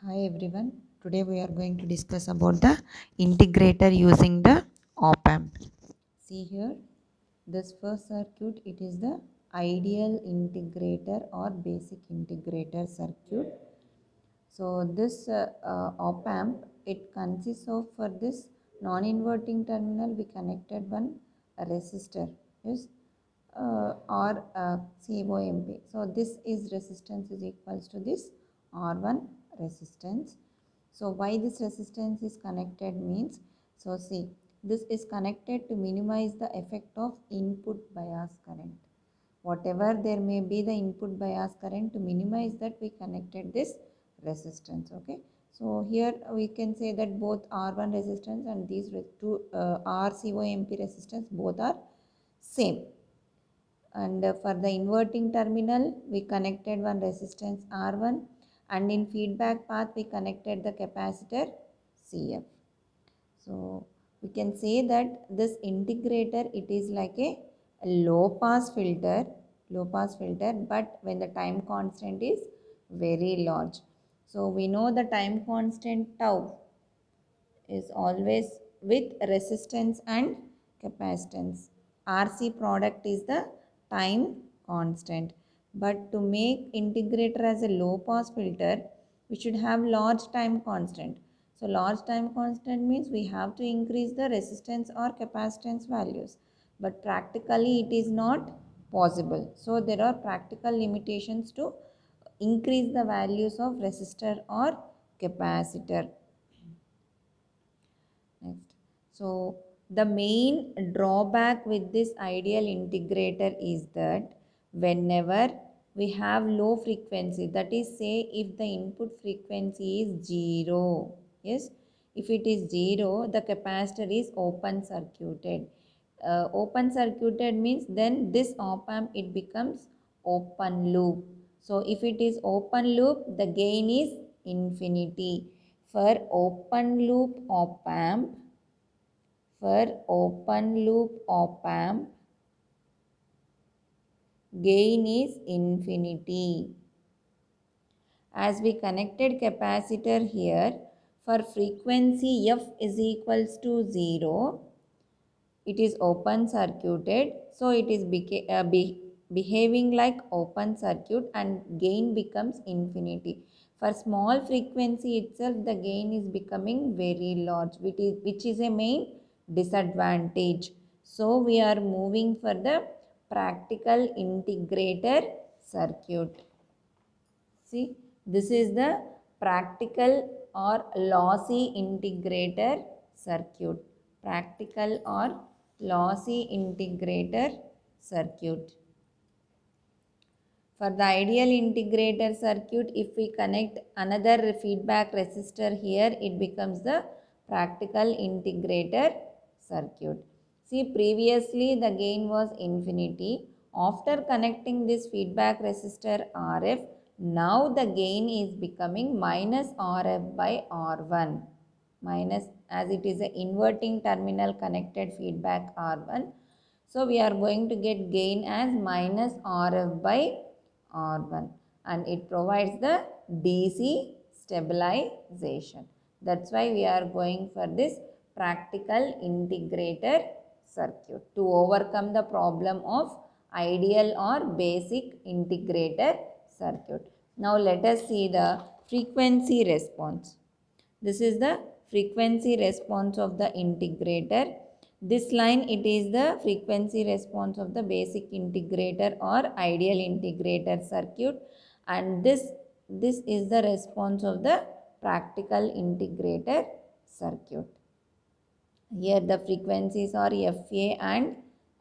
Hi everyone. Today we are going to discuss about the integrator using the op-amp. See here, this first circuit, it is the ideal integrator or basic integrator circuit. So this op-amp, it consists of, for this non-inverting terminal we connected one resistor, yes, or COMP. So this is resistance is equals to this R1 resistance. So why this resistance is connected means, so see, this is connected to minimize the effect of input bias current. Whatever there may be the input bias current, to minimize that we connected this resistance. Okay, so here we can say that both R1 resistance and these two RCOMP resistance both are same. And for the inverting terminal we connected one resistance R1, and in feedback path we connected the capacitor CF. So we can say that this integrator, it is like a low pass filter, but when the time constant is very large. So we know the time constant tau is always with resistance and capacitance. RC product is the time constant. But to make integrator as a low pass filter, we should have large time constant. So large time constant means we have to increase the resistance or capacitance values. But practically it is not possible. So there are practical limitations to increase the values of resistor or capacitor. Next. So the main drawback with this ideal integrator is that whenever we have low frequency, that is say if the input frequency is 0, yes, if it is 0, the capacitor is open circuited. Open circuited means then this op amp it becomes open loop. So if it is open loop, the gain is infinity. For open loop op amp, gain is infinity. As we connected capacitor here, for frequency f is equals to 0, it is open circuited, so it is behaving like open circuit and gain becomes infinity. For small frequency itself, the gain is becoming very large, which is a main disadvantage. So we are moving for the practical integrator circuit. See, this is the practical or lossy integrator circuit. Practical or lossy integrator circuit. For the ideal integrator circuit, if we connect another feedback resistor here, it becomes the practical integrator circuit. See, previously the gain was infinity. After connecting this feedback resistor RF, now the gain is becoming minus RF by R1. Minus, as it is an inverting terminal connected feedback R1. So we are going to get gain as minus RF by R1, and it provides the DC stabilization. That's why we are going for this practical integrator circuit to overcome the problem of ideal or basic integrator circuit. Now let us see the frequency response. This is the frequency response of the integrator. This line, it is the frequency response of the basic integrator or ideal integrator circuit, and this is the response of the practical integrator circuit. Here the frequencies are FA and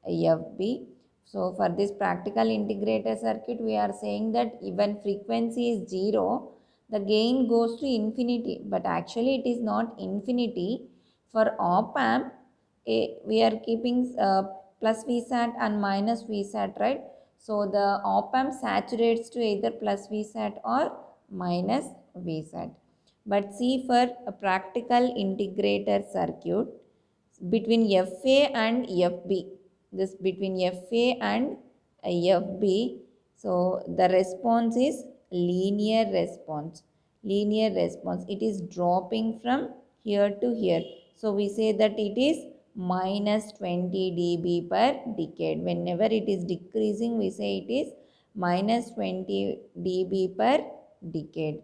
FB. So for this practical integrator circuit, we are saying that even frequency is 0, the gain goes to infinity, but actually it is not infinity. For op amp, we are keeping plus VSAT and minus VSAT, right? So the op amp saturates to either plus VSAT or minus VSAT. But see, for a practical integrator circuit, between FA and FB, this between FA and FB, so the response is linear response. linear response. It is dropping from here to here. So we say that it is minus 20 dB per decade. Whenever it is decreasing, we say it is minus 20 dB per decade.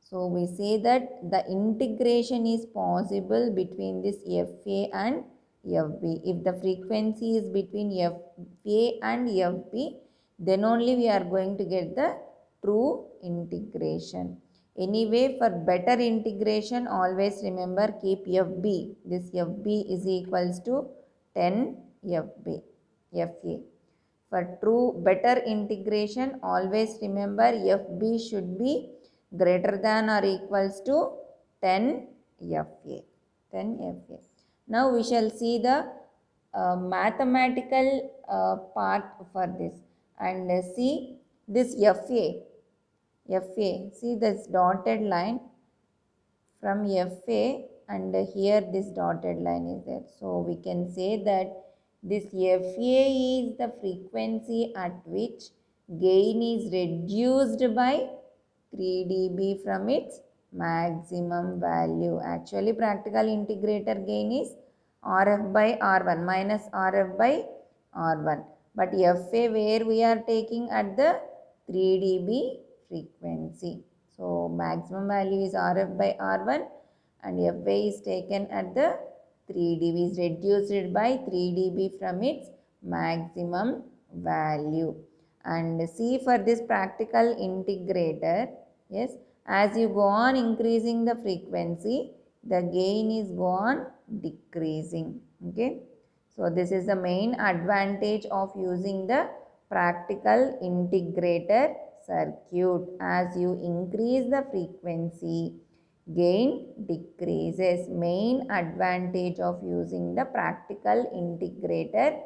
So we say that the integration is possible between this FA and FB. If the frequency is between FA and FB, then only we are going to get the true integration. Anyway, for better integration, always remember keep FB. This FB is equals to 10 FA. For true better integration, always remember FB should be greater than or equals to 10 FA. 10 FA. Now we shall see the mathematical part for this, and see this FA. See this dotted line from FA, and here this dotted line is there. So we can say that this FA is the frequency at which gain is reduced by 3 dB from its maximum value. Actually, practical integrator gain is RF by R1 minus RF by R1. But FA where we are taking at the 3 dB frequency. So maximum value is RF by R1 and FA is taken at the 3 dB, is reduced by 3 dB from its maximum value. And see for this practical integrator, yes, as you go on increasing the frequency, the gain is go on decreasing. Okay. So this is the main advantage of using the practical integrator circuit. As you increase the frequency, gain decreases. Main advantage of using the practical integrator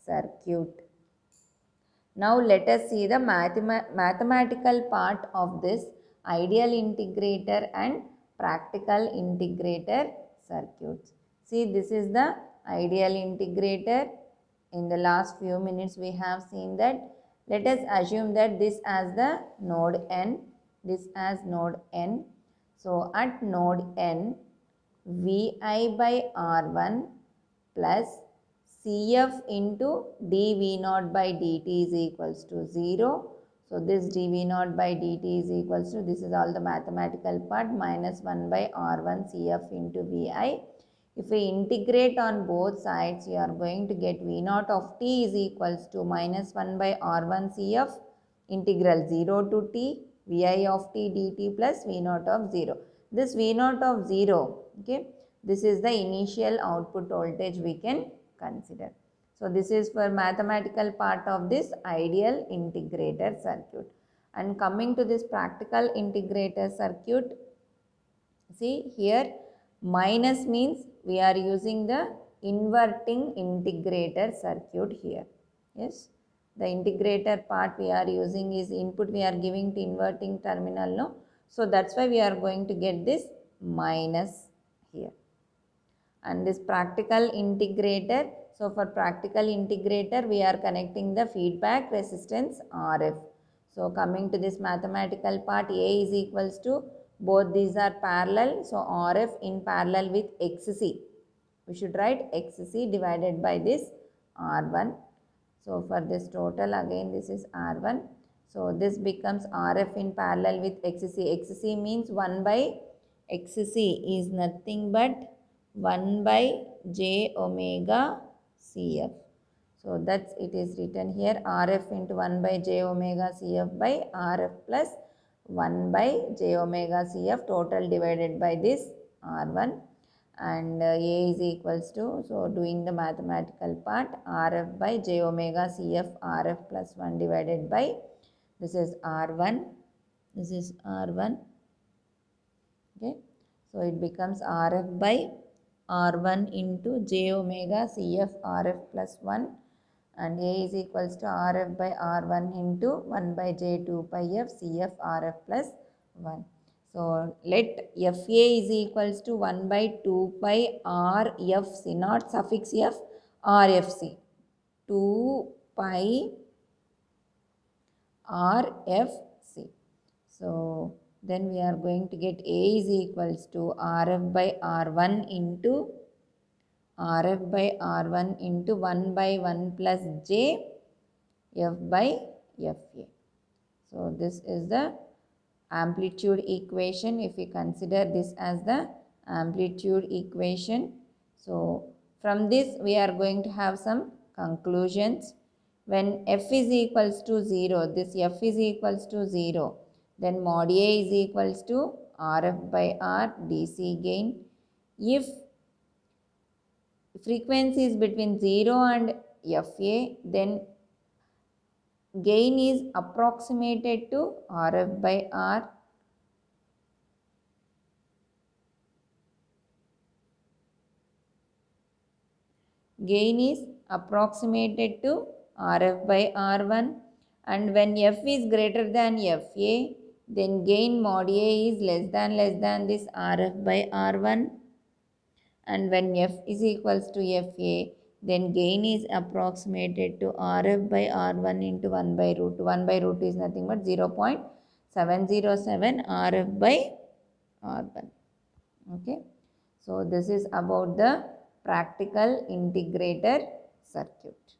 circuit. Now let us see the mathematical part of this ideal integrator and practical integrator circuits. See, this is the ideal integrator. In the last few minutes we have seen that. Let us assume that this as the node N, this as node N. So at node N, Vi by R1 plus Cf into dV0 by dt is equals to 0. So this dV0 by dt is equals to, this is all the mathematical part, minus 1 by R1 Cf into Vi. If we integrate on both sides, you are going to get V0 of t is equals to minus 1 by R1 Cf integral 0 to t Vi of t dt plus V0 of 0. This V0 of 0, okay, this is the initial output voltage we can consider. So this is for mathematical part of this ideal integrator circuit. And coming to this practical integrator circuit, see here minus means we are using the inverting integrator circuit here. Yes, the integrator part we are using is input we are giving to inverting terminal, no? So that's why we are going to get this minus here. And this practical integrator, so for practical integrator we are connecting the feedback resistance RF. So coming to this mathematical part, A is equals to, both these are parallel, so RF in parallel with XC. We should write XC divided by this R1. So for this total, again this is R1. So this becomes RF in parallel with XC. XC means 1 by XC is nothing but 1 by j omega Cf. So that's it is written here, RF into 1 by j omega Cf by RF plus 1 by j omega Cf total divided by this R1. And A is equals to, so doing the mathematical part, RF by j omega Cf RF plus 1 divided by, this is R1, this is R1, okay. So it becomes RF by R1 into j omega Cf RF plus 1, and A is equals to RF by R1 into 1 by j2 pi f Cf RF plus 1. So let Fa is equals to 1 by 2 pi Rfc, not suffix f, Rfc, 2 pi Rfc. So then we are going to get A is equals to Rf by R1 into Rf by R1 into 1 by 1 plus J F by Fa. So this is the amplitude equation. If we consider this as the amplitude equation, so from this we are going to have some conclusions. When F is equals to 0, this F is equals to 0, then mod A is equals to Rf by R DC gain. If frequency is between 0 and Fa, then gain is approximated to Rf by R. Gain is approximated to Rf by R1, and when F is greater than Fa, then gain mod A is less than this Rf by R1, and when F is equals to Fa, then gain is approximated to Rf by R1 into 1 by root 2. 1 by root 2 is nothing but 0.707 Rf by R1. Okay. So this is about the practical integrator circuit.